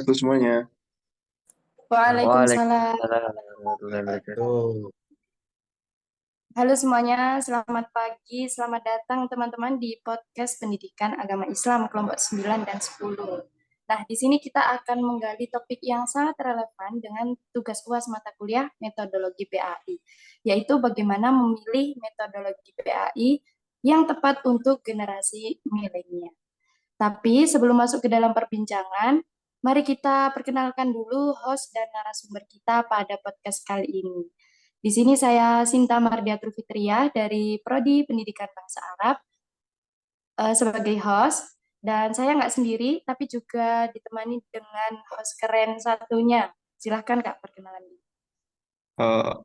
wabarakatuh semuanya. Waalaikumsalam. Waalaikumsalam warahmatullahi wabarakatuh. Tuh, Halo semuanya, selamat pagi, selamat datang teman-teman di podcast Pendidikan Agama Islam kelompok 9 dan 10. Nah, di sini kita akan menggali topik yang sangat relevan dengan tugas UAS mata kuliah metodologi PAI, yaitu bagaimana memilih metodologi PAI yang tepat untuk generasi milenial. Tapi sebelum masuk ke dalam perbincangan, mari kita perkenalkan dulu host dan narasumber kita pada podcast kali ini. Di sini saya Sinta Mardiatul Fitriah dari Prodi Pendidikan Bahasa Arab sebagai host. Dan saya nggak sendiri, tapi juga ditemani dengan host keren satunya. Silahkan Kak, perkenalan diri.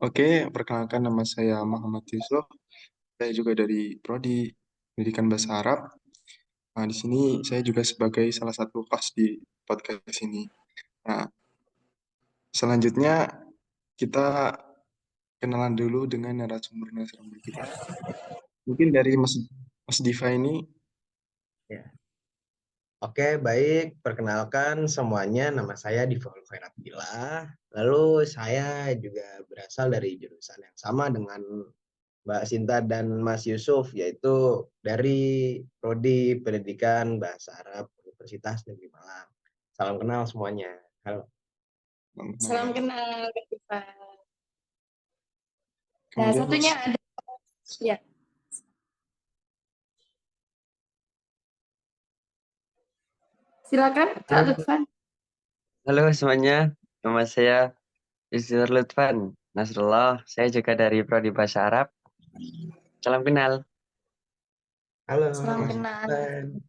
Oke, perkenalkan nama saya Muhammad Yusuf. Saya juga dari Prodi Pendidikan Bahasa Arab. Nah, di sini saya juga sebagai salah satu host di podcast ini. Nah, selanjutnya kita kenalan dulu dengan narasumber-narasumber kita. Mungkin dari Mas Diva ini, ya. Oke, baik. Perkenalkan semuanya, nama saya Diva Khairatila. Lalu saya juga berasal dari jurusan yang sama dengan Mbak Sinta dan Mas Yusuf, yaitu dari Prodi Pendidikan Bahasa Arab Universitas Negeri Malang. Salam kenal semuanya. Halo. Salam kenal, Kak Diva. Nah, kemudian satunya ada, ya, silakan Kak Halo, Lutfan. halo semuanya. Nama saya Yusur Lutfan Nasrullah. Saya juga dari Prodi Bahasa Arab. Salam kenal. Halo, Salam Mas kenal. Yusuf.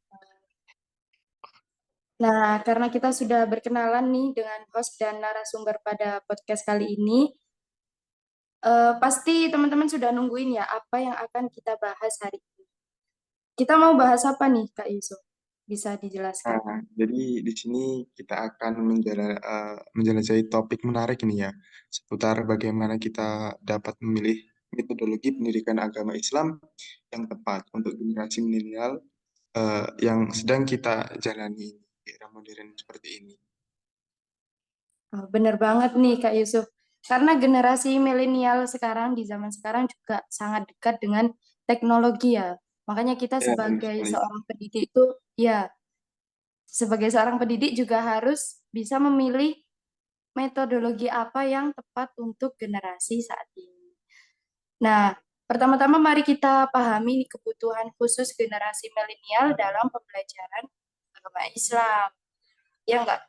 Nah, karena kita sudah berkenalan nih dengan host dan narasumber pada podcast kali ini, pasti teman-teman sudah nungguin ya apa yang akan kita bahas hari ini. Kita mau bahas apa nih, Kak Yusuf? Bisa dijelaskan? jadi di sini kita akan menjelajahi topik menarik ini ya, seputar bagaimana kita dapat memilih metodologi pendidikan agama Islam yang tepat untuk generasi milenial yang sedang kita jalani di era modern seperti ini. Oh, bener banget nih, Kak Yusuf. Karena generasi milenial sekarang, di zaman sekarang juga sangat dekat dengan teknologi ya. Makanya kita Ya, benar sebagai sekali. seorang pendidik itu, ya, sebagai seorang pendidik juga harus bisa memilih metodologi apa yang tepat untuk generasi saat ini. Nah, pertama-tama mari kita pahami kebutuhan khusus generasi milenial dalam pembelajaran agama Islam. Ya enggak?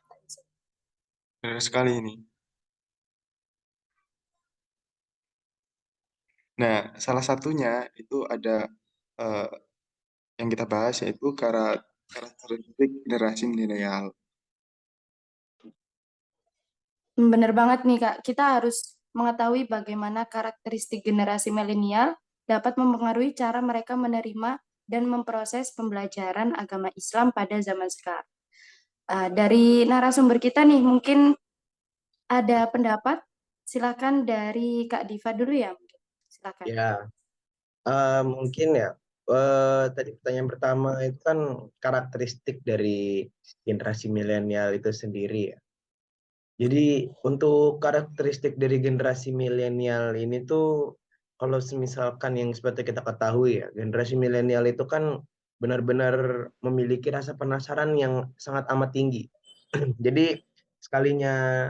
Benar sekali ini. Nah, salah satunya itu ada eh, yang kita bahas yaitu karakteristik generasi milenial. Benar banget nih, Kak. Kita harus mengetahui bagaimana karakteristik generasi milenial dapat mempengaruhi cara mereka menerima dan memproses pembelajaran agama Islam pada zaman sekarang. Dari narasumber kita nih, mungkin ada pendapat? Silakan dari Kak Diva dulu ya. Silakan. Ya, mungkin ya. Tadi pertanyaan pertama itu kan karakteristik dari generasi milenial itu sendiri ya. Jadi untuk karakteristik dari generasi milenial ini tuh kalau misalkan yang seperti kita ketahui ya, generasi milenial itu kan benar-benar memiliki rasa penasaran yang sangat amat tinggi. Jadi sekalinya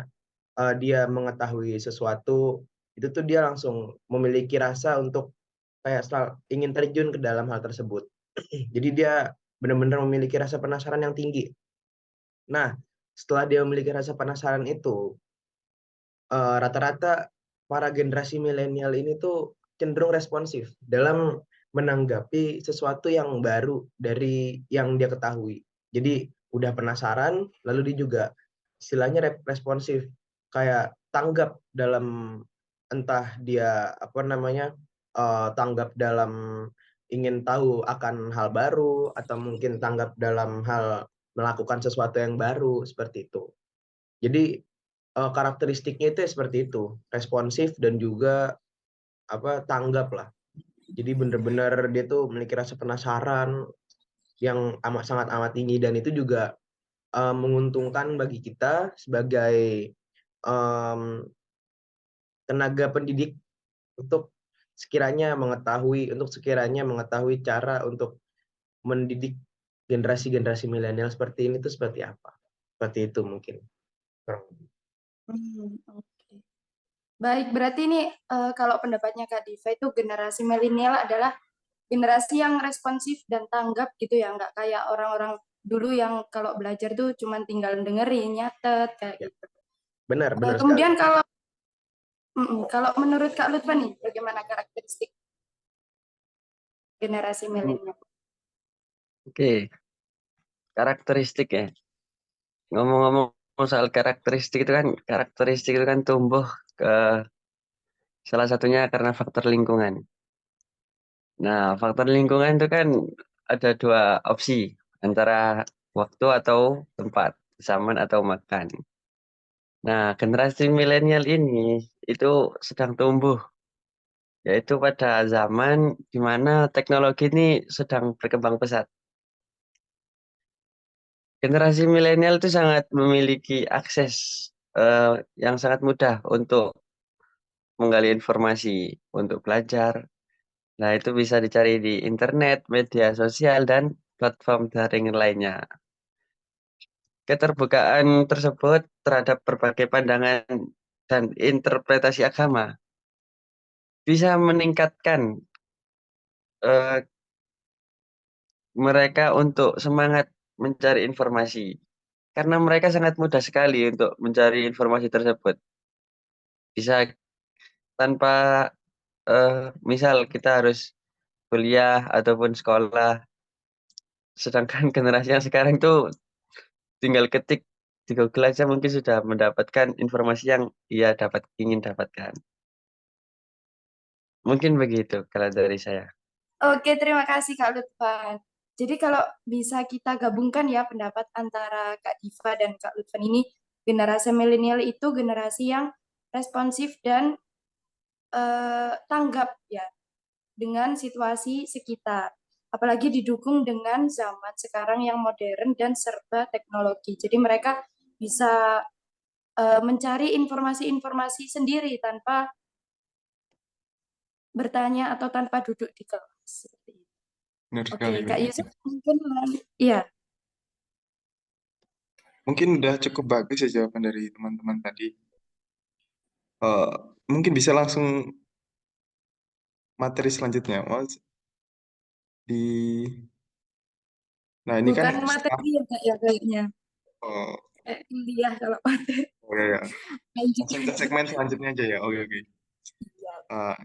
dia mengetahui sesuatu, itu tuh dia langsung memiliki rasa untuk kayak ingin terjun ke dalam hal tersebut. Jadi dia benar-benar memiliki rasa penasaran yang tinggi. Nah, setelah dia memiliki rasa penasaran itu, rata-rata para generasi milenial ini tuh cenderung responsif dalam menanggapi sesuatu yang baru dari yang dia ketahui. Jadi udah penasaran, lalu dia juga istilahnya responsif, kayak tanggap dalam entah dia apa namanya tanggap dalam ingin tahu akan hal baru atau mungkin tanggap dalam hal melakukan sesuatu yang baru seperti itu. Jadi karakteristiknya itu seperti itu, responsif dan juga tanggap lah. Jadi benar-benar dia tuh memiliki rasa penasaran yang sangat amat tinggi dan itu juga menguntungkan bagi kita sebagai em, tenaga pendidik untuk sekiranya mengetahui cara untuk mendidik generasi-generasi milenial seperti ini tuh seperti apa. Seperti itu mungkin. Oke. Baik, berarti ini kalau pendapatnya Kak Diva itu generasi milenial adalah generasi yang responsif dan tanggap gitu ya, nggak kayak orang-orang dulu yang kalau belajar tuh cuman tinggal dengerin, nyatet kayak Ya, gitu. benar sekali. Kemudian kalau menurut Kak Lutfa nih, bagaimana karakteristik generasi milenial? Oke, karakteristik ya. Ngomong-ngomong soal karakteristik itu kan tumbuh ke salah satunya karena faktor lingkungan. Nah, faktor lingkungan itu kan ada dua opsi antara waktu atau tempat, zaman atau makan. Nah, generasi milenial ini itu sedang tumbuh, yaitu pada zaman di mana teknologi ini sedang berkembang pesat. Generasi milenial itu sangat memiliki akses yang sangat mudah untuk menggali informasi, untuk belajar. Nah, itu bisa dicari di internet, media sosial, dan platform daring lainnya. Keterbukaan tersebut terhadap berbagai pandangan dan interpretasi agama bisa meningkatkan eh, mereka untuk semangat mencari informasi. Karena mereka sangat mudah sekali untuk mencari informasi tersebut. Bisa tanpa misal kita harus kuliah ataupun sekolah, sedangkan generasi yang sekarang tuh tinggal ketik di Google aja mungkin sudah mendapatkan informasi yang ingin dapatkan. Mungkin begitu kalau dari saya. Oke, terima kasih Kak Lutfan. Jadi kalau bisa kita gabungkan ya pendapat antara Kak Diva dan Kak Lutfan ini, generasi milenial itu generasi yang responsif dan tanggap ya dengan situasi sekitar. Apalagi didukung dengan zaman sekarang yang modern dan serba teknologi. Jadi mereka bisa mencari informasi-informasi sendiri tanpa bertanya atau tanpa duduk di kelas. Benar Oke, sekali, Kak benar. Yusuf mungkin iya. Mungkin udah cukup bagus ya jawaban dari teman-teman tadi. Eh, Mungkin bisa langsung materi selanjutnya. Di Nah, ini kan Bukan setelah materi ya Kak ya kayaknya. oh, Kuliah kalau materi. oh ya, ya. Lanjut Langsung ke aja. segmen selanjutnya aja ya. Oke, oke.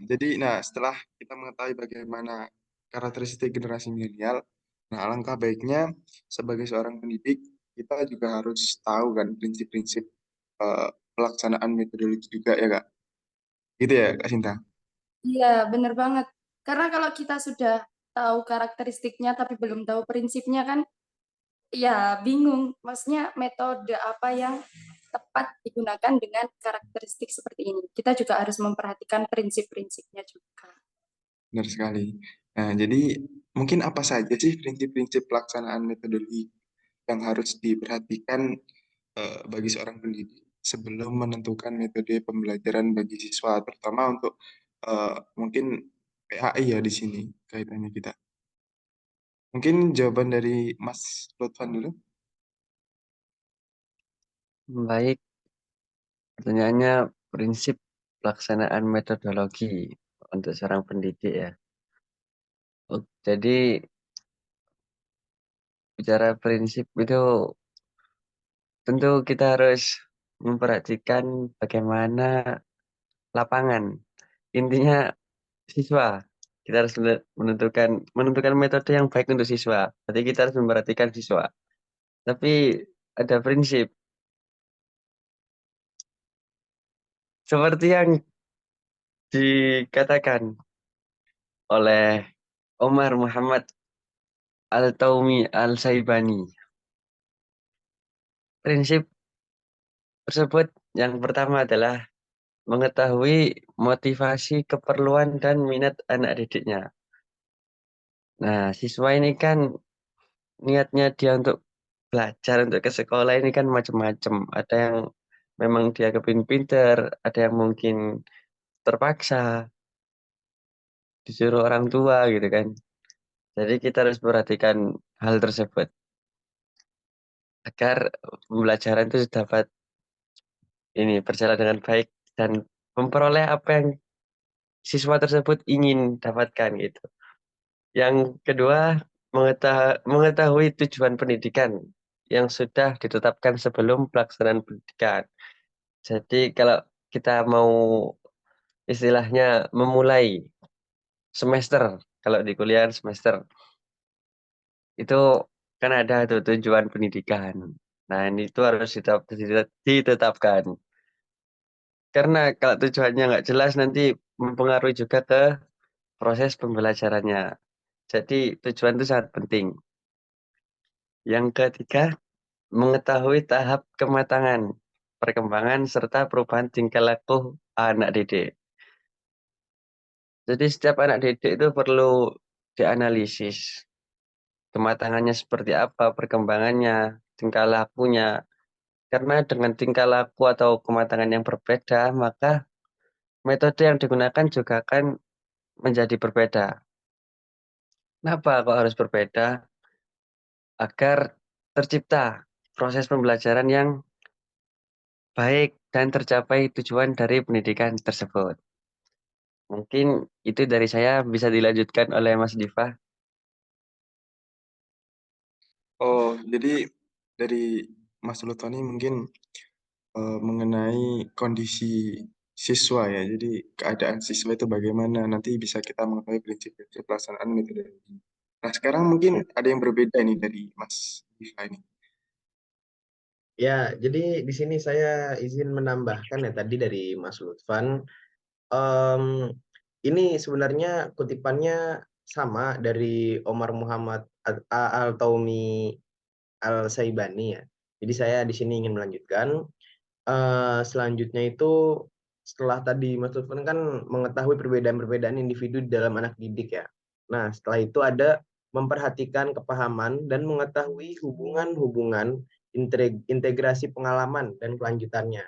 Jadi, nah setelah kita mengetahui bagaimana karakteristik generasi milenial, nah alangkah baiknya sebagai seorang pendidik kita juga harus tahu kan prinsip-prinsip eh, pelaksanaan metodologi juga ya Kak. Gitu ya Kak Sinta. Iya, bener banget. Karena kalau kita sudah tahu karakteristiknya tapi belum tahu prinsipnya kan ya bingung. Maksudnya metode apa yang tepat digunakan dengan karakteristik seperti ini. Kita juga harus memperhatikan prinsip-prinsipnya juga. Benar sekali. Nah, jadi mungkin apa saja sih prinsip-prinsip pelaksanaan metodologi yang harus diperhatikan bagi seorang pendidik sebelum menentukan metode pembelajaran bagi siswa, terutama untuk mungkin PAI ya di sini kaitannya kita. Mungkin jawaban dari Mas Lutfan dulu. Baik, pertanyaannya prinsip pelaksanaan metodologi untuk seorang pendidik ya. Jadi bicara prinsip itu tentu kita harus memperhatikan bagaimana lapangan. Intinya siswa. Kita harus menentukan metode yang baik untuk siswa. Berarti kita harus memperhatikan siswa. Tapi ada prinsip. Seperti yang dikatakan oleh Omar Muhammad Al-Taumi Al-Saibani. Prinsip tersebut yang pertama adalah mengetahui motivasi, keperluan, dan minat anak didiknya. Nah, siswa ini kan niatnya dia untuk belajar untuk ke sekolah ini kan macam-macam. Ada yang memang dia kepingin pinter, ada yang mungkin terpaksa disuruh orang tua gitu kan. Jadi kita harus perhatikan hal tersebut agar pembelajaran itu dapat ini berjalan dengan baik dan memperoleh apa yang siswa tersebut ingin dapatkan gitu. Yang kedua, mengetahui tujuan pendidikan yang sudah ditetapkan sebelum pelaksanaan pendidikan. Jadi kalau kita mau istilahnya memulai semester, kalau di kuliah semester, itu kan ada tuh tujuan pendidikan. Nah, ini itu harus ditetapkan. Karena kalau tujuannya nggak jelas nanti mempengaruhi juga ke proses pembelajarannya. Jadi tujuan itu sangat penting. Yang ketiga, mengetahui tahap kematangan, perkembangan, serta perubahan tingkah laku anak didik. Jadi setiap anak didik itu perlu dianalisis. Kematangannya seperti apa, perkembangannya, tingkah lakunya. Karena dengan tingkah laku atau kematangan yang berbeda, maka metode yang digunakan juga akan menjadi berbeda. Kenapa kok harus berbeda? Agar tercipta proses pembelajaran yang baik dan tercapai tujuan dari pendidikan tersebut. Mungkin itu dari saya bisa dilanjutkan oleh Mas Diva. Oh, jadi dari Mas Lutoni mungkin mengenai kondisi siswa ya. Jadi keadaan siswa itu bagaimana, nanti bisa kita mengetahui prinsip-prinsip pelaksanaan metode. Nah, sekarang mungkin ada yang berbeda nih dari Mas Diva ini. Ya, jadi di sini saya izin menambahkan ya tadi dari Mas Lutfan. Em, ini sebenarnya kutipannya sama dari Omar Muhammad Al-Taumi Al-Saibani ya. Jadi saya di sini ingin melanjutkan. Selanjutnya itu setelah tadi Mas Lutfan kan mengetahui perbedaan-perbedaan individu dalam anak didik ya. Nah, setelah itu ada memperhatikan kepahaman dan mengetahui hubungan-hubungan integrasi pengalaman dan kelanjutannya,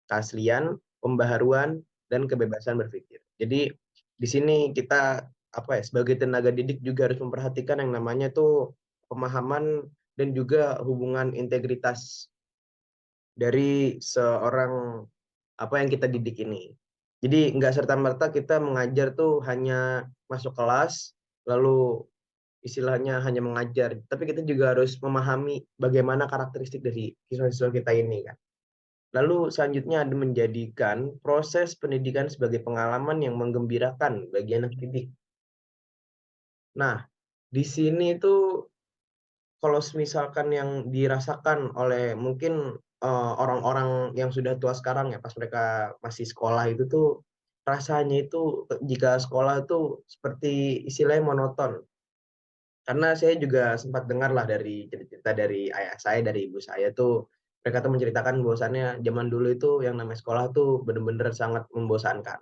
keaslian, pembaharuan, dan kebebasan berpikir. Jadi di sini kita apa ya sebagai tenaga didik juga harus memperhatikan yang namanya tuh pemahaman dan juga hubungan integritas dari seorang apa yang kita didik ini. Jadi nggak serta-merta kita mengajar tuh hanya masuk kelas, lalu istilahnya hanya mengajar, tapi kita juga harus memahami bagaimana karakteristik dari siswa-siswa kita ini kan. Lalu selanjutnya ada menjadikan proses pendidikan sebagai pengalaman yang menggembirakan bagi anak didik. Nah, di sini tuh kalau misalkan yang dirasakan oleh mungkin orang-orang yang sudah tua sekarang ya pas mereka masih sekolah itu tuh rasanya itu jika sekolah itu seperti istilahnya monoton. Karena saya juga sempat dengar lah dari cerita dari ayah saya, dari ibu saya tuh mereka tuh menceritakan bahwasannya zaman dulu itu yang namanya sekolah tuh benar-benar sangat membosankan.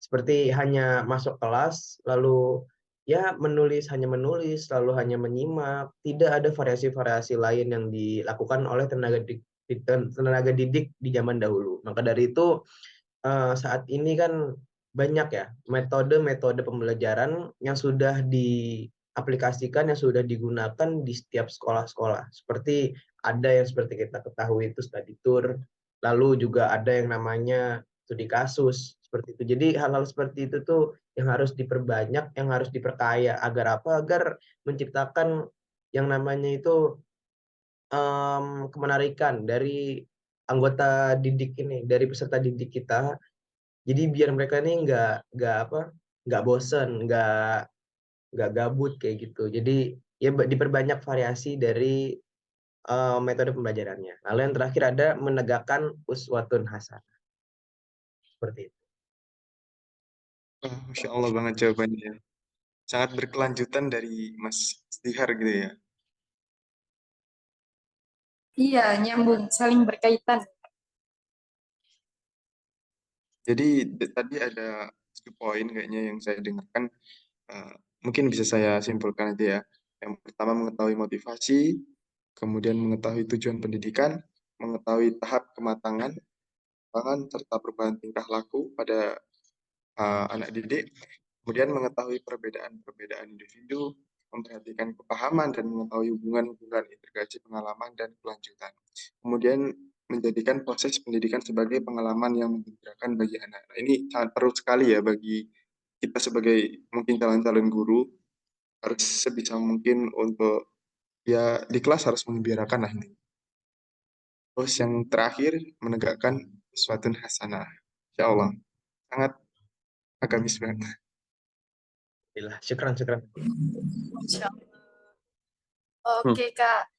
Seperti hanya masuk kelas, lalu ya menulis, hanya menulis, lalu hanya menyimak, tidak ada variasi-variasi lain yang dilakukan oleh tenaga didik di zaman dahulu. Maka dari itu saat ini kan banyak ya metode-metode pembelajaran yang sudah diaplikasikan, yang sudah digunakan di setiap sekolah-sekolah. Seperti ada yang seperti kita ketahui itu study tour, lalu juga ada yang namanya studi kasus, seperti itu. Jadi hal-hal seperti itu tuh yang harus diperbanyak, yang harus diperkaya. Agar apa? Agar menciptakan yang namanya itu kemenarikan dari anggota didik ini, dari peserta didik kita, jadi biar mereka ini nggak bosen, nggak gabut kayak gitu. Jadi ya diperbanyak variasi dari metode pembelajarannya. Lalu yang terakhir ada menegakkan uswatun hasanah seperti itu. Oh, Masya Allah banget jawabannya ya. Sangat berkelanjutan dari Mas Stihar gitu ya. Iya, nyambung, saling berkaitan. Jadi tadi ada 1 poin kayaknya yang saya dengarkan. eh, Mungkin bisa saya simpulkan aja ya. Yang pertama mengetahui motivasi, kemudian mengetahui tujuan pendidikan, mengetahui tahap kematangan, serta perubahan tingkah laku pada anak didik, kemudian mengetahui perbedaan-perbedaan individu, memperhatikan kepahaman dan mengetahui hubungan-hubungan integrasi pengalaman dan kelanjutan. Kemudian menjadikan proses pendidikan sebagai pengalaman yang menggembirakan bagi anak. Nah, ini sangat perlu sekali ya bagi kita sebagai mungkin calon-calon guru, harus sebisa mungkin untuk ya di kelas harus mengembirakan lah ini. Terus yang terakhir menegakkan suatu hasanah. Insya Allah sangat agamis banget. Alhamdulillah. Syukran. Insya Allah. Hmm. Oke, Kak.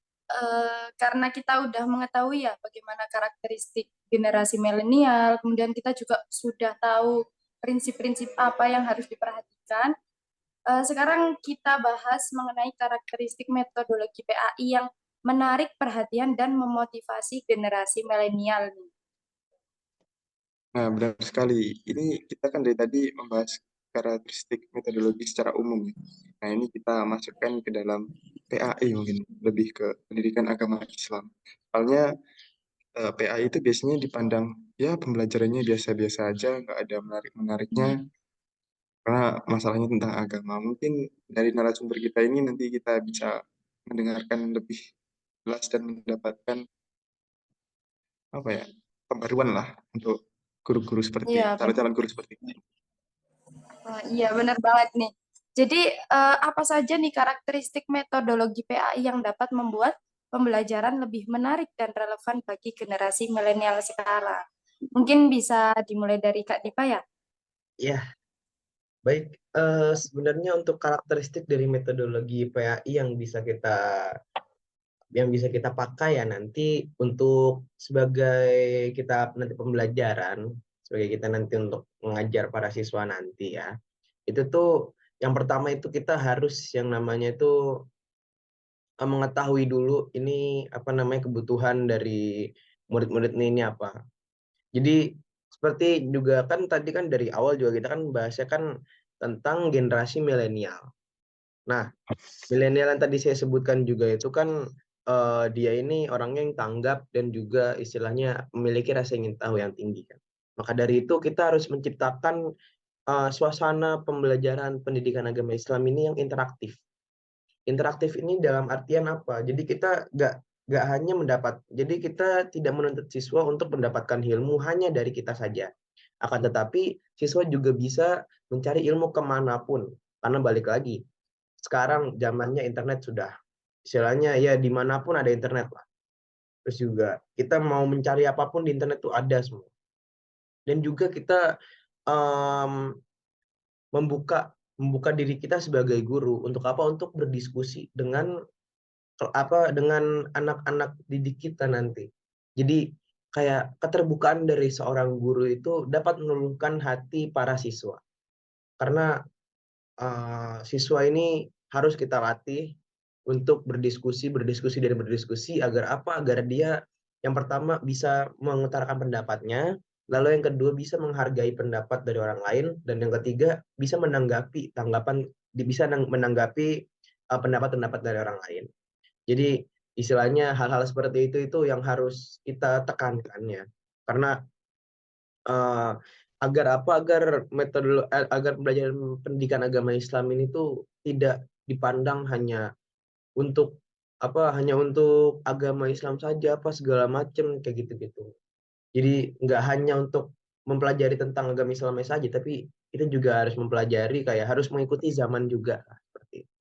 Karena kita udah mengetahui ya bagaimana karakteristik generasi milenial, kemudian kita juga sudah tahu prinsip-prinsip apa yang harus diperhatikan. Sekarang kita bahas mengenai karakteristik metodologi PAI yang menarik perhatian dan memotivasi generasi milenial nih. Nah, benar sekali. Ini kita kan dari tadi membahas karakteristik metodologi secara umum ya. Nah, ini kita masukkan ke dalam PAI mungkin, lebih ke pendidikan agama Islam. Soalnya PAI itu biasanya dipandang, ya pembelajarannya biasa-biasa aja, nggak ada menarik-menariknya, karena masalahnya tentang agama. Mungkin dari narasumber kita ini nanti kita bisa mendengarkan lebih jelas dan mendapatkan apa ya, pembaruan lah untuk guru-guru seperti, Iya, benar. calon-calon guru seperti ini. Iya, benar banget nih. Jadi, apa saja nih karakteristik metodologi PAI yang dapat membuat pembelajaran lebih menarik dan relevan bagi generasi milenial sekarang? Mungkin bisa dimulai dari Kak Dipa ya? Ya, baik. Sebenarnya untuk karakteristik dari metodologi PAI yang bisa kita pakai ya nanti untuk sebagai kita nanti pembelajaran, sebagai kita nanti untuk mengajar para siswa nanti ya. Itu tuh yang pertama itu kita harus yang namanya itu mengetahui dulu ini apa namanya kebutuhan dari murid-murid ini apa. Jadi seperti juga kan tadi kan dari awal juga kita kan bahasnya kan tentang generasi milenial. Nah, milenial yang tadi saya sebutkan juga itu kan dia ini orangnya yang tanggap dan juga istilahnya memiliki rasa ingin tahu yang tinggi kan. Maka dari itu kita harus menciptakan suasana pembelajaran pendidikan agama Islam ini yang interaktif. Interaktif ini dalam artian apa? Jadi kita nggak hanya jadi kita tidak menuntut siswa untuk mendapatkan ilmu hanya dari kita saja. Akan tetapi siswa juga bisa mencari ilmu kemanapun. Karena balik lagi, sekarang zamannya internet sudah istilahnya ya dimanapun ada internet lah. Terus juga kita mau mencari apapun di internet tuh ada semua. Dan juga kita um, membuka diri kita sebagai guru untuk apa? Untuk berdiskusi dengan anak-anak didik kita nanti. Jadi kayak keterbukaan dari seorang guru itu dapat meluluhkan hati para siswa. Karena siswa ini harus kita latih untuk berdiskusi agar apa? Agar dia yang pertama bisa mengutarakan pendapatnya, lalu yang kedua bisa menghargai pendapat dari orang lain, dan yang ketiga bisa menanggapi pendapat-pendapat dari orang lain. Jadi istilahnya hal-hal seperti itu yang harus kita tekankan ya. Karena uh, agar pembelajaran pendidikan agama Islam ini tuh tidak dipandang hanya untuk hanya untuk agama Islam saja apa segala macam kayak gitu-gitu. Jadi nggak hanya untuk mempelajari tentang agama Islamnya saja, tapi kita juga harus mempelajari kayak harus mengikuti zaman juga seperti itu.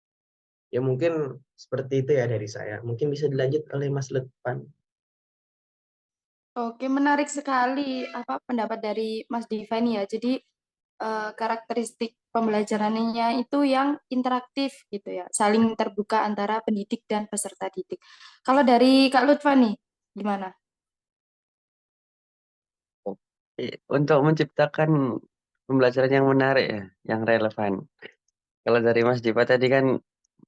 Ya mungkin seperti itu ya dari saya. Mungkin bisa dilanjut oleh Mas Lutfan. Oke, menarik sekali apa pendapat dari Mas Diva ini ya. Jadi, karakteristik pembelajarannya itu yang interaktif gitu ya, saling terbuka antara pendidik dan peserta didik. Kalau dari Kak Lutfa nih, gimana? Untuk menciptakan pembelajaran yang menarik ya, yang relevan. Kalau dari Mas Dipa tadi kan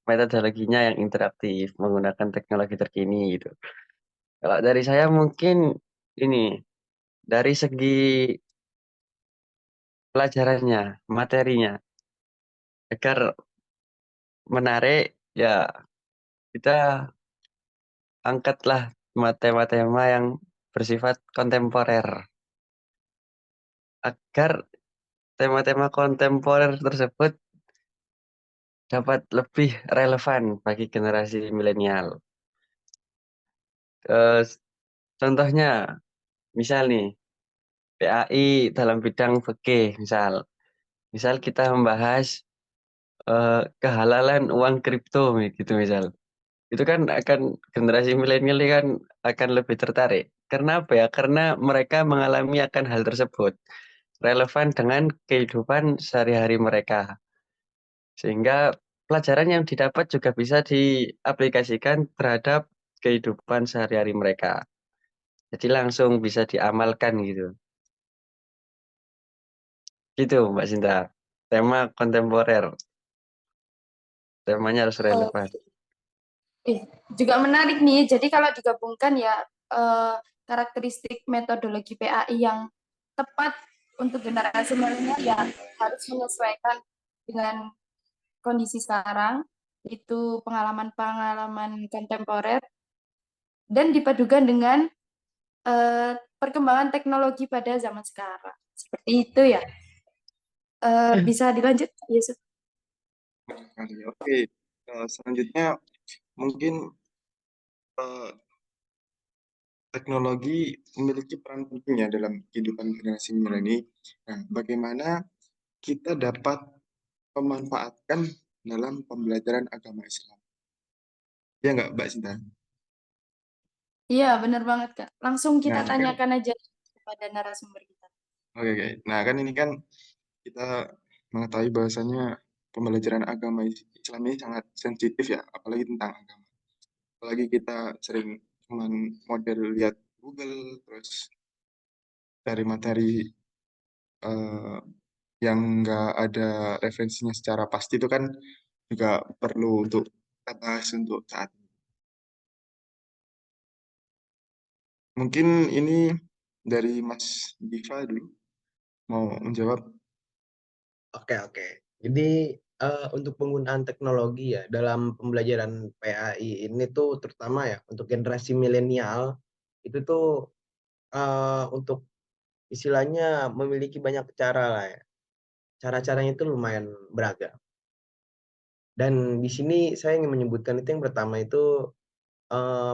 metodologinya yang interaktif, menggunakan teknologi terkini gitu. Kalau dari saya mungkin ini, dari segi pelajarannya, materinya, agar menarik ya kita angkatlah tema-tema yang bersifat kontemporer agar tema-tema kontemporer tersebut dapat lebih relevan bagi generasi milenial. Eh, Contohnya, misal nih, PAI dalam bidang fikih, misal kita membahas kehalalan uang kripto, gitu misal. Itu kan akan generasi milenial ini kan akan lebih tertarik. Karena apa ya? Karena mereka mengalami akan hal tersebut relevan dengan kehidupan sehari-hari mereka. Sehingga pelajaran yang didapat juga bisa diaplikasikan terhadap kehidupan sehari-hari mereka. Jadi langsung bisa diamalkan gitu. Gitu Mbak Sinta. Tema kontemporer. Temanya harus Oh, relevan. juga menarik nih. Jadi kalau digabungkan ya eh, karakteristik metodologi PAI yang tepat untuk generasi milenial ya harus menyesuaikan dengan kondisi sekarang, itu pengalaman-pengalaman kontemporer dan dipadukan dengan perkembangan teknologi pada zaman sekarang. Seperti itu ya. Bisa dilanjut, Yusuf? Sekali. Oke, selanjutnya mungkin eh, teknologi memiliki peran penting ya dalam kehidupan generasi milenial. Nah, bagaimana kita dapat memanfaatkan dalam pembelajaran agama Islam? Ya nggak, Mbak Sinta? Iya, benar banget, Kak. Langsung kita Nah, kan, tanyakan aja kepada narasumber kita. oke, oke. Nah, kan ini kan kita mengetahui bahwasanya pembelajaran agama Islam ini sangat sensitif ya, apalagi tentang agama. Apalagi kita sering cuman model lihat Google, terus cari materi eh, yang nggak ada referensinya secara pasti itu kan juga perlu untuk kita bahas untuk saat ini. Mungkin ini dari Mas Diva dulu mau menjawab. Oke, oke. Jadi untuk penggunaan teknologi ya dalam pembelajaran PAI ini tuh terutama ya untuk generasi milenial itu tuh untuk istilahnya memiliki banyak cara lah ya. Cara-caranya itu lumayan beragam. Dan di sini saya ingin menyebutkan itu yang pertama itu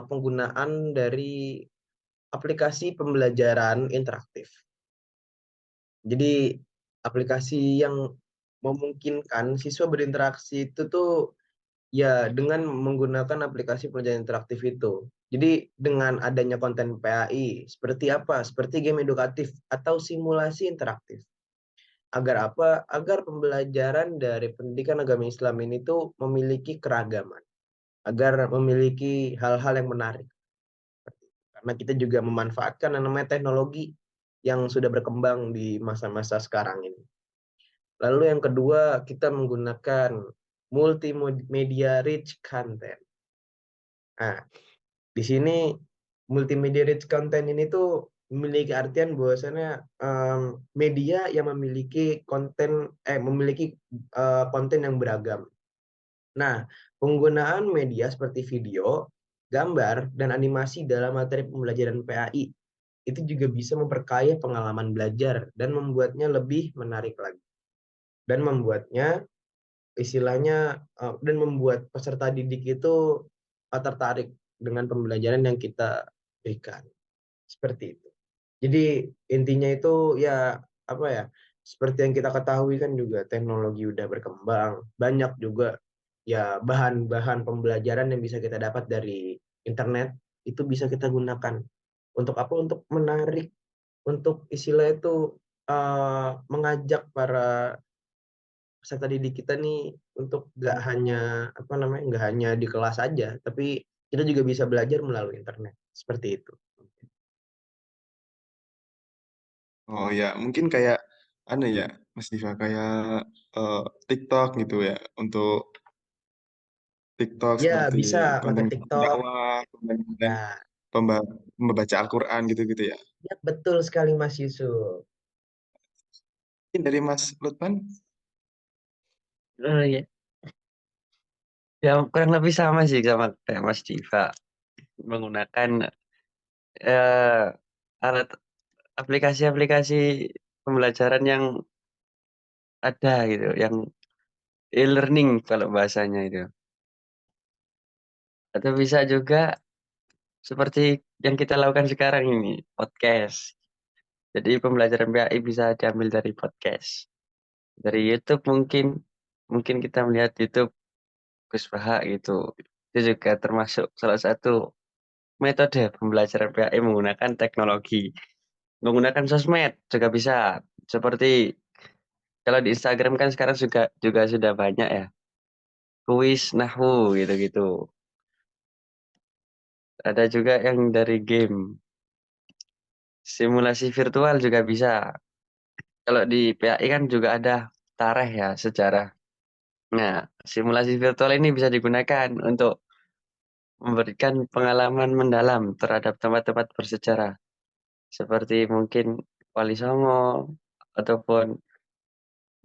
penggunaan dari aplikasi pembelajaran interaktif. Jadi aplikasi yang memungkinkan siswa berinteraksi itu tuh ya dengan menggunakan aplikasi pembelajaran interaktif itu. Jadi dengan adanya konten PAI seperti apa? Seperti game edukatif atau simulasi interaktif. Agar apa? Agar pembelajaran dari pendidikan agama Islam ini tuh memiliki keragaman. Agar memiliki hal-hal yang menarik. Karena kita juga memanfaatkan yang namanya teknologi yang sudah berkembang di masa-masa sekarang ini. Lalu yang kedua, kita menggunakan multimedia rich content. Nah, di sini multimedia rich content ini tuh memiliki artian bahwasannya media yang memiliki konten yang beragam. Nah, penggunaan media seperti video, gambar, dan animasi dalam materi pembelajaran PAI itu juga bisa memperkaya pengalaman belajar dan membuatnya lebih menarik lagi. Dan membuatnya istilahnya dan membuat peserta didik itu tertarik dengan pembelajaran yang kita berikan. Seperti itu. Jadi intinya itu ya apa ya? Seperti yang kita ketahui kan juga teknologi udah berkembang, banyak juga ya bahan-bahan pembelajaran yang bisa kita dapat dari internet itu bisa kita gunakan untuk apa? Untuk menarik, untuk istilah itu mengajak para peserta didik kita nih untuk nggak hanya apa namanya nggak hanya di kelas aja, tapi kita juga bisa belajar melalui internet seperti itu. Oh ya, mungkin kayak aneh ya, Mas Diva, kayak eh, TikTok gitu ya, untuk TikTok Ya seperti bisa pakai konten TikTok dakwah, konten-konten ya. membaca Al-Quran gitu-gitu ya. Ya betul sekali Mas Yusuf. Mungkin dari Mas Lutman, Ya. Ya kurang lebih sama sih sama kayak Mas Diva. menggunakan eh, alat aplikasi-aplikasi pembelajaran yang ada gitu, yang e-learning kalau bahasanya itu. Atau bisa juga seperti yang kita lakukan sekarang ini, podcast. Jadi pembelajaran PAI bisa diambil dari podcast. Dari YouTube mungkin mungkin kita melihat YouTube Gus Baha gitu. Itu juga termasuk salah satu metode pembelajaran PAI menggunakan teknologi. Menggunakan sosmed juga bisa. Seperti kalau di Instagram kan sekarang juga juga sudah banyak ya. Kuis Nahwu gitu-gitu. Ada juga yang dari game. Simulasi virtual juga bisa. Kalau di PAI kan juga ada tareh ya, sejarah. Nah, simulasi virtual ini bisa digunakan untuk memberikan pengalaman mendalam terhadap tempat-tempat bersejarah. Seperti mungkin Wali Songo, ataupun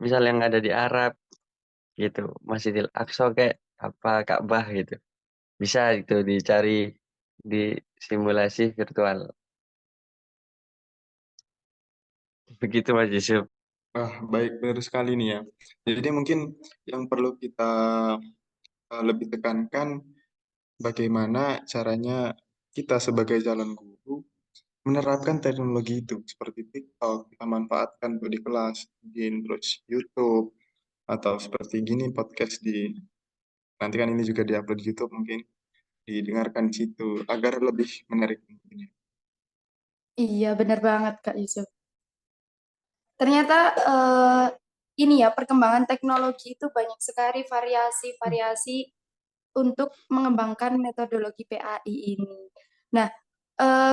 misal yang ada di Arab gitu, Masjidil Aqsa kayak apa Ka'bah gitu. Bisa itu dicari di simulasi virtual. Begitu Mas Yusuf. Ah, baik, benar sekali nih ya. Jadi mungkin yang perlu kita lebih tekankan bagaimana caranya kita sebagai calon guru menerapkan teknologi itu seperti TikTok kita manfaatkan untuk di kelas, mungkin terus YouTube atau seperti gini podcast di nanti kan ini juga diupload di YouTube mungkin didengarkan di situ agar lebih menarik mungkin ya. Iya, benar banget Kak Yusuf. Ternyata ini ya perkembangan teknologi itu banyak sekali variasi-variasi untuk mengembangkan metodologi PAI ini. Nah,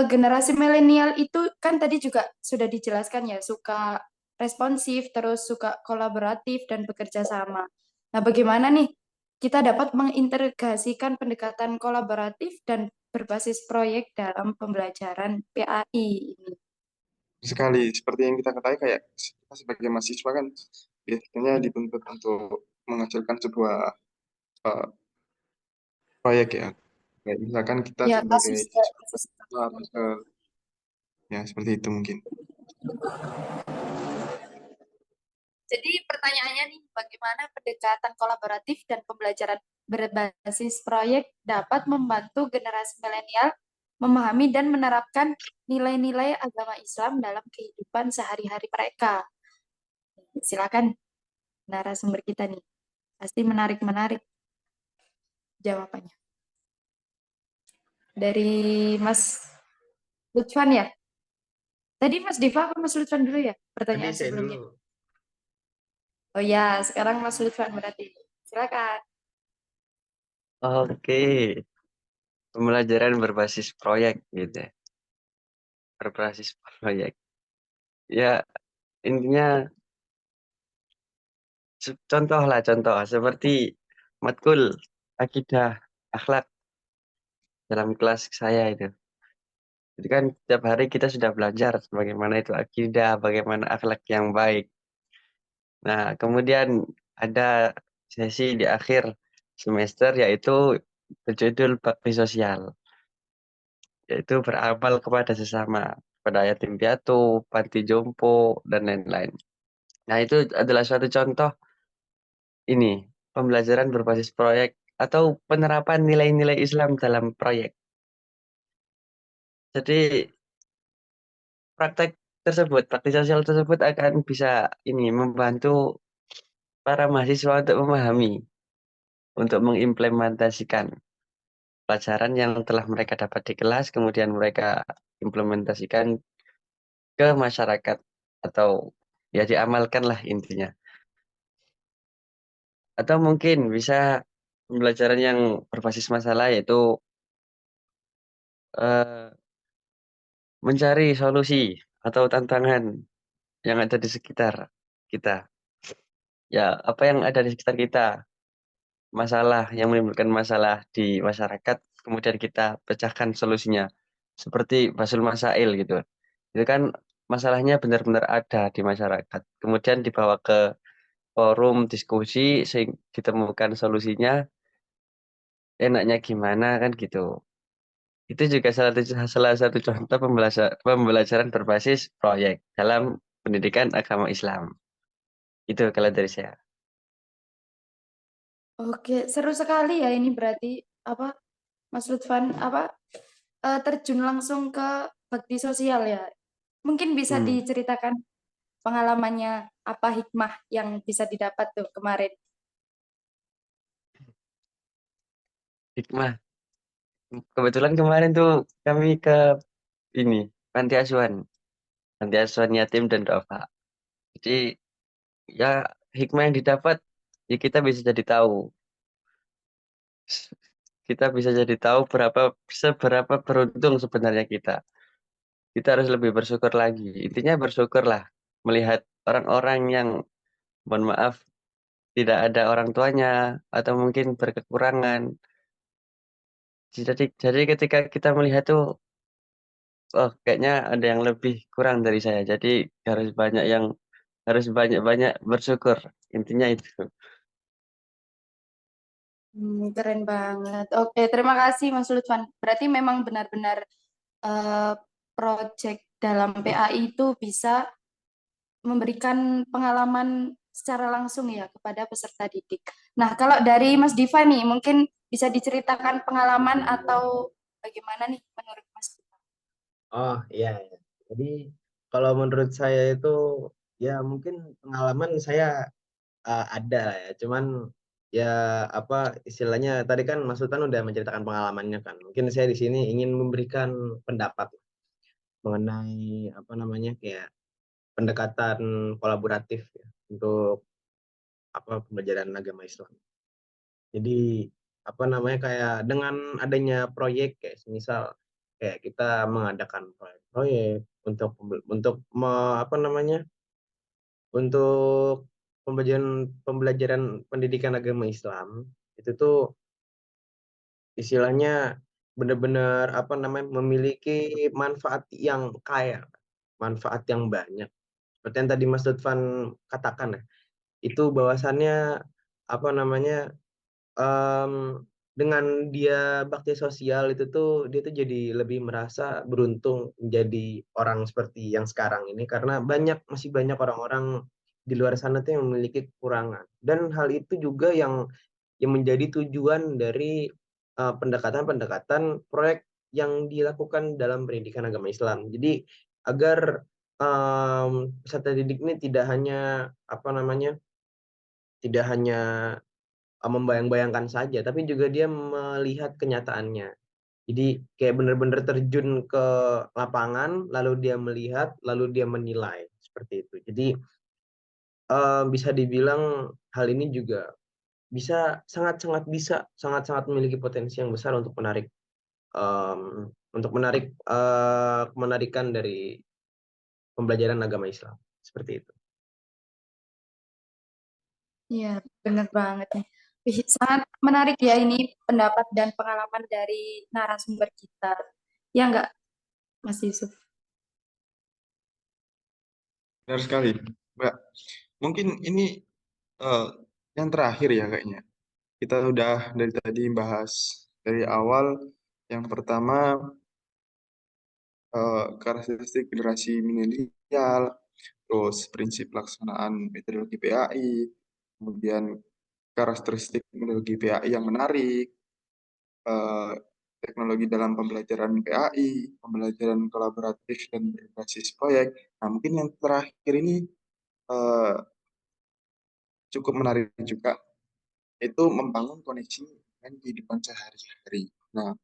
generasi milenial itu kan tadi juga sudah dijelaskan ya, suka responsif, terus suka kolaboratif dan bekerja sama. Nah, bagaimana nih kita dapat mengintegrasikan pendekatan kolaboratif dan berbasis proyek dalam pembelajaran PAI ini? Sekali seperti yang kita ketahui kayak kita sebagai mahasiswa kan biasanya dituntut untuk menghasilkan sebuah eh, proyek ya. Kayak misalkan kita Ya, sebagai kasus, siswa kasus. ya seperti itu mungkin. Jadi pertanyaannya nih, bagaimana pendekatan kolaboratif dan pembelajaran berbasis proyek dapat membantu generasi milenial memahami dan menerapkan nilai-nilai agama Islam dalam kehidupan sehari-hari mereka? Silakan narasumber kita nih. Pasti menarik-menarik jawabannya. Dari Mas Lutfan ya? Tadi Mas Diva apa Mas Lutfan dulu ya? Tadi Pertanyaan saya sebelumnya. dulu. Oh ya, sekarang Mas Lutfan berarti. Silakan. Oke, pembelajaran berbasis proyek gitu ya. Berbasis proyek. Ya, intinya contoh lah contoh seperti matkul akidah akhlak dalam kelas saya itu. Itu kan setiap hari kita sudah belajar bagaimana itu akidah, bagaimana akhlak yang baik. Nah, kemudian ada sesi di akhir semester yaitu berjudul bakti sosial, yaitu beramal kepada sesama, pada yatim piatu, panti jompo, dan lain-lain. Nah, itu adalah suatu contoh ini, pembelajaran berbasis proyek atau penerapan nilai-nilai Islam dalam proyek. Jadi, praktik sosial tersebut akan bisa ini membantu para mahasiswa untuk memahami, untuk mengimplementasikan pelajaran yang telah mereka dapat di kelas, kemudian mereka implementasikan ke masyarakat atau ya diamalkan lah intinya. Atau mungkin bisa pembelajaran yang berbasis masalah yaitu eh, mencari solusi atau tantangan yang ada di sekitar kita. Ya, apa yang ada di sekitar kita, masalah yang menimbulkan masalah di masyarakat, kemudian kita pecahkan solusinya. Seperti Basul Masail gitu. Itu kan masalahnya benar-benar ada di masyarakat. Kemudian dibawa ke forum diskusi sehingga ditemukan solusinya, enaknya gimana kan gitu. Itu juga salah satu contoh pembelajaran berbasis proyek dalam pendidikan agama Islam. Itu kalau dari saya. Oke, seru sekali ya ini berarti apa Mas Lutfan terjun langsung ke bakti sosial ya. Mungkin bisa Hmm. diceritakan pengalamannya apa hikmah yang bisa didapat tuh kemarin. Hikmah. Kebetulan kemarin tuh kami ke ini panti asuhan yatim dan duafa. Jadi ya hikmah yang didapat ya kita bisa jadi tahu seberapa beruntung sebenarnya kita. Kita harus lebih bersyukur lagi. Intinya bersyukurlah melihat orang-orang yang mohon maaf tidak ada orang tuanya atau mungkin berkekurangan. Jadi ketika kita melihat tuh, oh kayaknya ada yang lebih kurang dari saya. Jadi harus harus banyak-banyak bersyukur. Intinya itu. Keren banget. Oke, terima kasih Mas Lutfan. Berarti memang benar-benar eh, proyek dalam PAI itu bisa memberikan pengalaman secara langsung ya kepada peserta didik. Nah, kalau dari Mas Diva nih, mungkin bisa diceritakan pengalaman atau bagaimana nih menurut Mas Diva? Oh iya, iya. Jadi kalau menurut saya itu ya mungkin pengalaman saya ada lah ya. Cuman ya apa istilahnya tadi kan Mas Sultan udah menceritakan pengalamannya kan. Mungkin saya di sini ingin memberikan pendapat mengenai apa namanya kayak pendekatan kolaboratif ya, untuk apa pembelajaran agama Islam. Jadi apa namanya kayak dengan adanya proyek kayak misal kayak kita mengadakan proyek apa namanya untuk pembelajaran pendidikan agama Islam itu tuh istilahnya benar-benar apa namanya memiliki manfaat yang kaya, manfaat yang banyak. Seperti yang tadi Mas Lutfan katakan ya, itu bahwasannya apa namanya dengan dia bakti sosial itu tuh dia tuh jadi lebih merasa beruntung menjadi orang seperti yang sekarang ini karena masih banyak orang-orang di luar sana tuh yang memiliki kekurangan dan hal itu juga yang menjadi tujuan dari pendekatan-pendekatan proyek yang dilakukan dalam pendidikan agama Islam. Jadi agar peserta didik ini tidak hanya membayang-bayangkan saja, tapi juga dia melihat kenyataannya. Jadi kayak benar-benar terjun ke lapangan, lalu dia melihat, lalu dia menilai seperti itu. Jadi bisa dibilang hal ini juga sangat-sangat memiliki potensi yang besar untuk menarik kemενarikan dari pembelajaran agama Islam seperti itu. Iya, benar banget nih. Wih, sangat menarik ya ini pendapat dan pengalaman dari narasumber kita. Ya enggak, Mas Yusuf? Benar sekali, Mbak. Mungkin ini eh, yang terakhir ya kayaknya. Kita udah dari tadi bahas dari awal. Yang pertama, karakteristik generasi milenial, terus prinsip pelaksanaan metodologi PAI, kemudian karakteristik metodologi PAI yang menarik, eh, teknologi dalam pembelajaran PAI, pembelajaran kolaboratif dan berbasis proyek. Nah, mungkin yang terakhir ini eh, cukup menarik juga, yaitu membangun koneksi dengan kehidupan sehari-hari. Nah,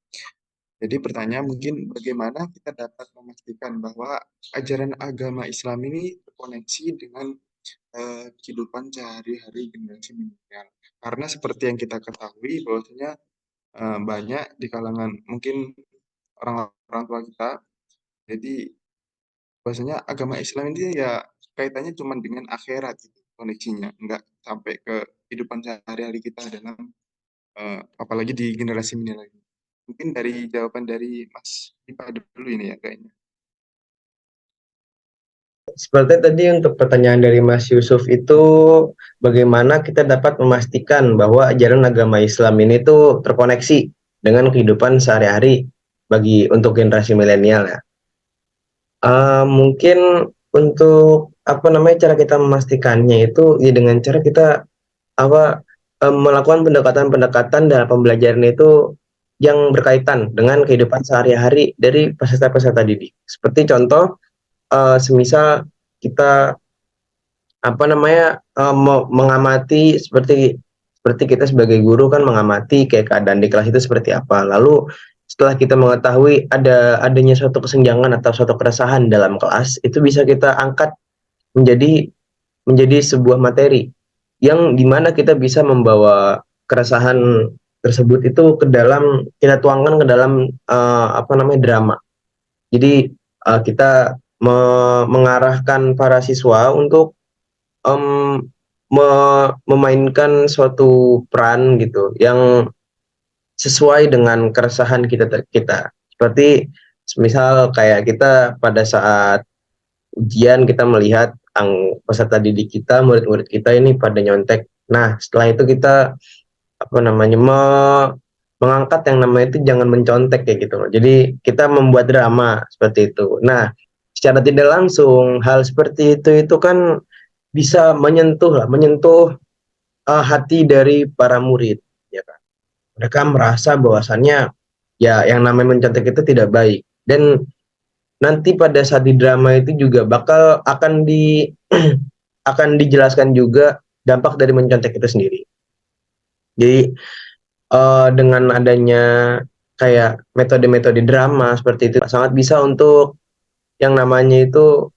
jadi pertanyaan mungkin bagaimana kita dapat memastikan bahwa ajaran agama Islam ini terkoneksi dengan kehidupan sehari-hari generasi milenial. Karena seperti yang kita ketahui bahwasanya banyak di kalangan mungkin orang-orang tua kita, jadi bahwasanya agama Islam ini ya kaitannya cuma dengan akhirat gitu, koneksinya, enggak sampai ke kehidupan sehari-hari kita dalam apalagi di generasi milenial ini. Mungkin dari jawaban dari Mas Dipa dulu ini ya kayaknya. Seperti tadi untuk pertanyaan dari Mas Yusuf itu bagaimana kita dapat memastikan bahwa ajaran agama Islam ini tuh terkoneksi dengan kehidupan sehari-hari. untuk generasi milenial ya. Mungkin untuk apa namanya cara kita memastikannya itu ya dengan cara kita apa melakukan pendekatan-pendekatan dalam pembelajaran itu yang berkaitan dengan kehidupan sehari-hari dari peserta-peserta didik. Seperti contoh, semisal kita apa namanya mengamati seperti kita sebagai guru kan mengamati kayak keadaan di kelas itu seperti apa. Lalu setelah kita mengetahui adanya suatu kesenjangan atau suatu keresahan dalam kelas, itu bisa kita angkat menjadi menjadi sebuah materi yang dimana kita bisa membawa keresahan tersebut itu kita tuangkan ke dalam apa namanya drama. Jadi kita mengarahkan para siswa untuk um, memainkan suatu peran gitu yang sesuai dengan keresahan kita. Seperti misal kayak kita pada saat ujian kita melihat peserta didik kita, murid-murid kita ini pada nyontek. Nah, setelah itu kita apa namanya mengangkat yang namanya itu jangan mencontek kayak gitu. Jadi kita membuat drama seperti itu. Nah, secara tidak langsung hal seperti itu kan bisa menyentuh hati dari para murid, ya kan. Mereka merasa bahwasannya ya yang namanya mencontek itu tidak baik dan nanti pada saat di drama itu juga akan dijelaskan juga dampak dari mencontek itu sendiri. Jadi dengan adanya kayak metode-metode drama seperti itu sangat bisa untuk yang namanya itu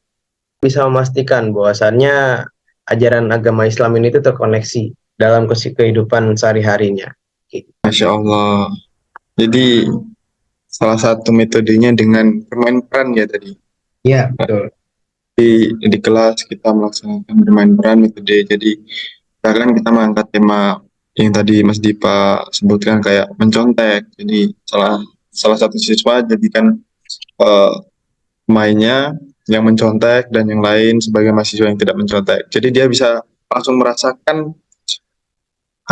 bisa memastikan bahwasannya ajaran agama Islam ini itu terkoneksi dalam kehidupan sehari-harinya. Masya Allah. Jadi salah satu metodenya dengan bermain peran ya tadi. Iya, betul. Di kelas kita melaksanakan bermain peran metode. Jadi misalkan kita mengangkat tema yang tadi Mas Dipa sebutkan kayak mencontek. Jadi salah satu siswa jadikan pemainnya yang mencontek dan yang lain sebagai mahasiswa yang tidak mencontek. Jadi dia bisa langsung merasakan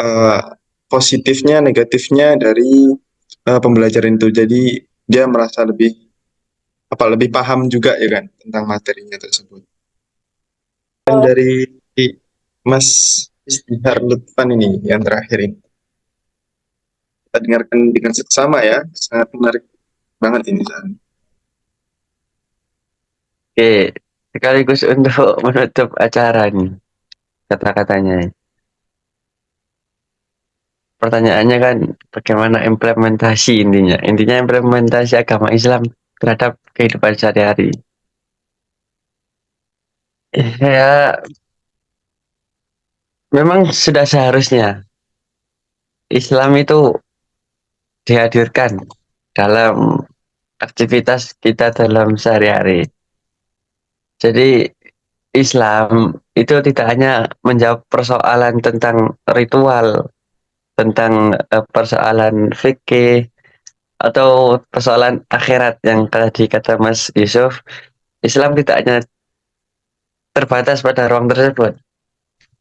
uh, positifnya, negatifnya dari pembelajaran itu. Jadi dia merasa lebih paham juga ya kan tentang materinya tersebut. Dan dari Mas Istihar Lutfan ini yang terakhir ini kita dengarkan dengan seksama ya, sangat menarik banget ini San. Oke, sekaligus untuk menutup acara nih kata-katanya. Pertanyaannya kan bagaimana implementasi intinya. Intinya implementasi agama Islam terhadap kehidupan sehari-hari. Ya, memang sudah seharusnya Islam itu dihadirkan dalam aktivitas kita dalam sehari-hari. Jadi Islam itu tidak hanya menjawab persoalan tentang ritual, tentang persoalan fikih, atau persoalan akhirat yang tadi kata Mas Yusuf. Islam tidak hanya terbatas pada ruang tersebut.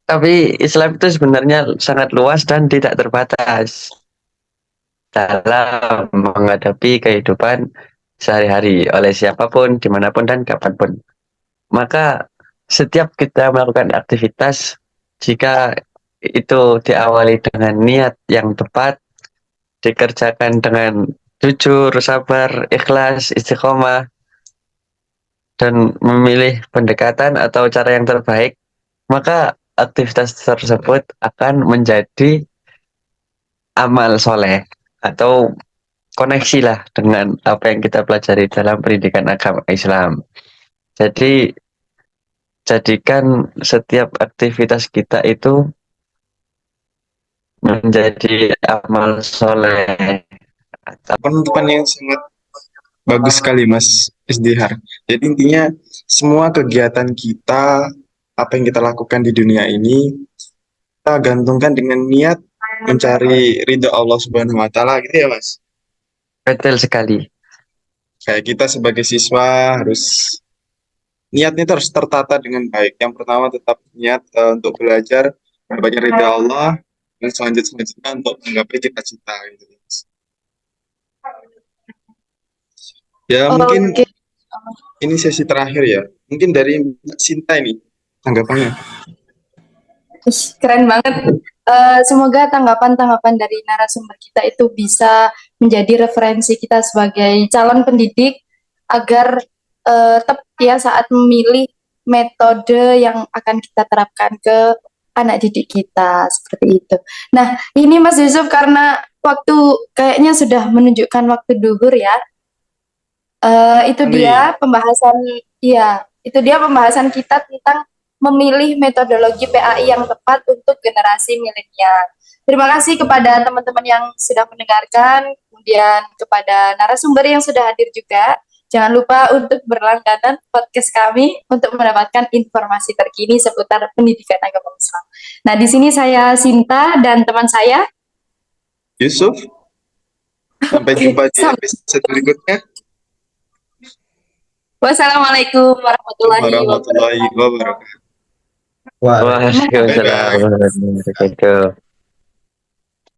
Tapi Islam itu sebenarnya sangat luas dan tidak terbatas dalam menghadapi kehidupan sehari-hari oleh siapapun, dimanapun, dan kapanpun. Maka setiap kita melakukan aktivitas, jika itu diawali dengan niat yang tepat, dikerjakan dengan jujur, sabar, ikhlas, istiqomah, dan memilih pendekatan atau cara yang terbaik, maka aktivitas tersebut akan menjadi amal soleh atau koneksi lah dengan apa yang kita pelajari dalam pendidikan agama Islam. Jadi jadikan setiap aktivitas kita itu menjadi amal soleh. Penutupan yang sangat bagus sekali Mas Isdihar. Jadi intinya semua kegiatan kita, apa yang kita lakukan di dunia ini, kita gantungkan dengan niat mencari ridha Allah Subhanahu wa taala gitu ya Mas. Betul sekali. Kayak kita sebagai siswa harus niatnya itu harus tertata dengan baik. Yang pertama tetap niat untuk belajar mendapatkan ridha Allah dan selanjutnya untuk menggapai cita-cita gitu. Ya, mungkin Oke. ini sesi terakhir ya. Mungkin dari Mbak Sinta ini tanggapannya. Ih, keren banget. Semoga tanggapan-tanggapan dari narasumber kita itu bisa menjadi referensi kita sebagai calon pendidik agar tepat ya saat memilih metode yang akan kita terapkan ke anak didik kita seperti itu. Nah, ini Mas Yusuf karena waktu kayaknya sudah menunjukkan waktu duhur ya. Itu Kali. dia pembahasan, ya, itu dia pembahasan kita tentang memilih metodologi PAI yang tepat untuk generasi milenial. Terima kasih kepada teman-teman yang sudah mendengarkan, kemudian kepada narasumber yang sudah hadir juga. Jangan lupa untuk berlangganan podcast kami untuk mendapatkan informasi terkini seputar pendidikan agama Islam. Nah, di sini saya Sinta dan teman saya. Yusuf, sampai Oke, jumpa di episode berikutnya. wassalamualaikum warahmatullahi Warahmatullahi wabarakatuh. wabarakatuh. Wah, Waalaikumsalam Bye-bye. warahmatullahi wabarakatuh.